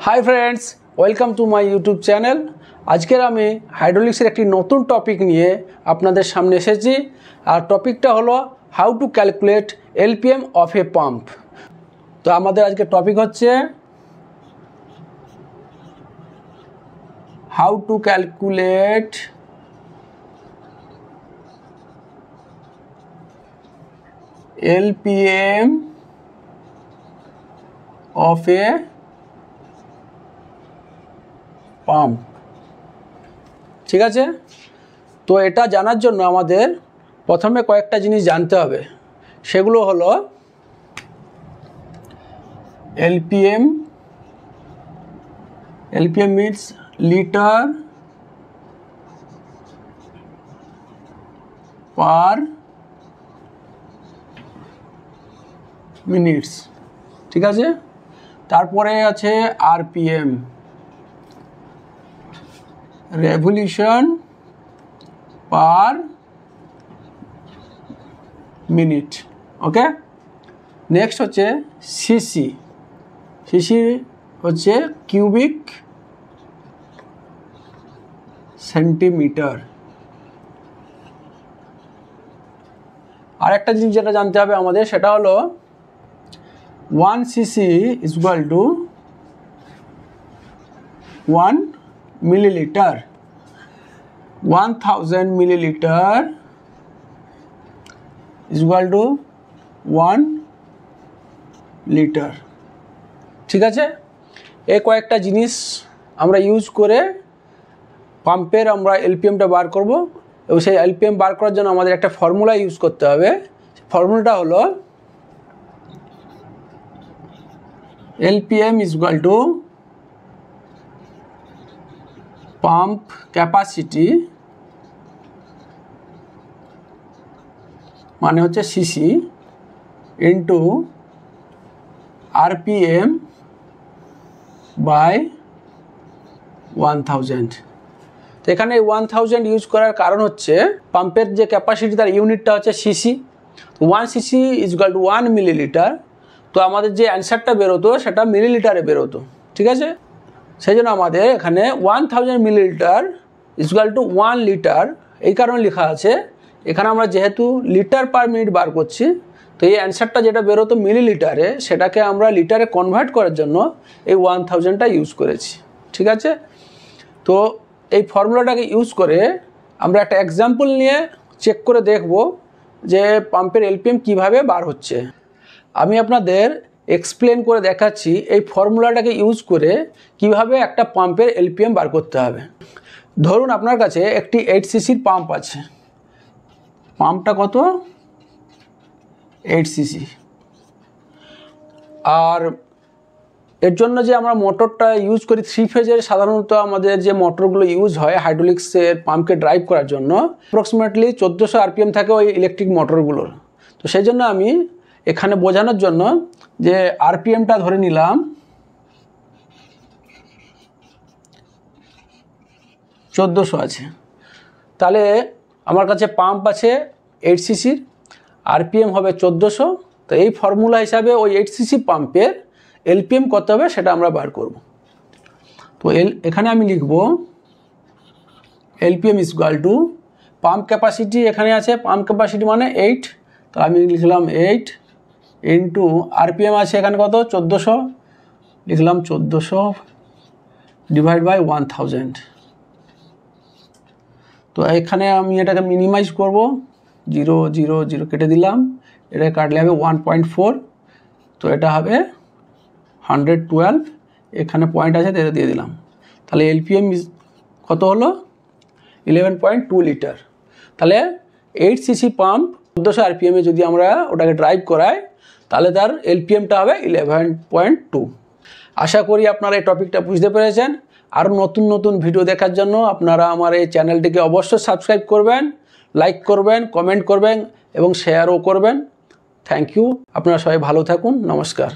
High friends welcome to my YouTube channel. आजकेर आमी हाइड्रोलिक्सের একটি নতুন টপিক নিয়ে আপনাদের সামনে এসেছি। আর টপিকটা হলো how to calculate LPM of a pump. তো আমাদের আজকে টপিক হচ্ছে how to calculate LPM of a pump. ঠিক আছে, তো এটা জানার জন্য আমাদের প্রথমে কয়েকটা জিনিস জানতে হবে। সেগুলো হলো LPM means litre per minutes. ঠিক আছে, তারপরে আছে আরপিএম, revolution per minute। ওকে, নেক্সট হচ্ছে সিসি। সিসি হচ্ছে কিউবিক সেন্টিমিটার। আর একটা জিনিস যেটা জানতে হবে আমাদের সেটা হলো 1 CC is equal two 1 milliliter। 1000 milliliter is equal to 1 liter। ঠিক আছে, এই কয়েকটা জিনিস আমরা ইউজ করে পাম্পের আমরা এলপিএমটা বার করব। এবং সেই এলপিএম বার করার জন্য আমাদের একটা ফর্মুলা ইউজ করতে হবে। ফর্মুলাটা হলো LPM is equal to pump capacity মানে হচ্ছে সিসি ইন্টু আরপিএম বাই 1000। তো এখানে 1000 ইউজ করার কারণ হচ্ছে পাম্পের যে ক্যাপাসিটি তার ইউনিটটা হচ্ছে CC. 1 CC is equal two 1 millilitre. তো আমাদের যে অ্যান্সারটা বেরোতো সেটা মিলিলিটারে বেরোতো। ঠিক আছে, সেই জন্য আমাদের এখানে 1000 মিলিলিটার ইকুয়াল টু 1 লিটার এই কারণে লেখা আছে। এখানে আমরা যেহেতু লিটার পার মিনিট বার করছি, তো এই অ্যান্সারটা যেটা বেরোতো মিলিলিটারে সেটাকে আমরা লিটারে কনভার্ট করার জন্য এই 1000টা ইউজ করেছি। ঠিক আছে, তো এই ফর্মুলাটাকে ইউজ করে আমরা একটা এক্সাম্পল নিয়ে চেক করে দেখব যে পাম্পের এলপিএম কিভাবে বার হচ্ছে। আমি আপনাদের এক্সপ্লেন করে দেখাচ্ছি এই ফর্মুলাটাকে ইউজ করে কিভাবে একটা পাম্পের এলপিএম বার করতে হবে। ধরুন আপনার কাছে একটি 8 সিসির পাম্প আছে। পাম্পটা কত? 8 সিসি। আর এর জন্য যে আমরা মোটরটা ইউজ করি 3 ফেজের, সাধারণত আমাদের যে মোটরগুলো ইউজ হয় হাইড্রোলিক্সের পাম্পকে ড্রাইভ করার জন্য অ্যাপ্রক্সিমেটলি 1400 আরপিএম থাকে ওই ইলেকট্রিক মোটরগুলোর। তো সেই জন্য আমি এখানে বোঝানোর জন্য যে আরপিএমটা ধরে নিলাম 1400 আছে। তাহলে আমার কাছে পাম্প আছে 8 সিসির, আরপিএম হবে 1400। তো এই ফর্মুলা হিসাবে ওই 8 সিসি পাম্পের এলপিএম কত হবে সেটা আমরা বার করব। তো এখানে আমি লিখব LPM is equal to pump capacity এখানে আছে, পাম্প ক্যাপাসিটি মানে 8। তো আমি লিখলাম 8 ইন্টু আরপিএম আছে এখানে কত 1400, লিখলাম 1400 ডিভাইড বাই 1000। তো এখানে আমি এটাকে মিনিমাইজ করব, 0 0 0 কেটে দিলাম, এটা কাটলে হবে 1.4। তো এটা হবে 112। এখানে পয়েন্ট আছে এটা দিয়ে দিলাম। তাহলে এলপিএম কত হলো 11.2 লিটার। তাহলে 8 সিসি পাম্প 1400 আরপিএমে যদি আমরা ওটাকে ড্রাইভ করাই তাহলে তার এলপিএমটা হবে 11.2। আশা করি আপনারা এই টপিকটা বুঝতে পেরেছেন। আরও নতুন নতুন ভিডিও দেখার জন্য আপনারা আমার এই চ্যানেলটিকে অবশ্যই সাবস্ক্রাইব করবেন, লাইক করবেন, কমেন্ট করবেন এবং শেয়ারও করবেন। Thank you. আপনারা সবাই ভালো থাকুন। নমস্কার।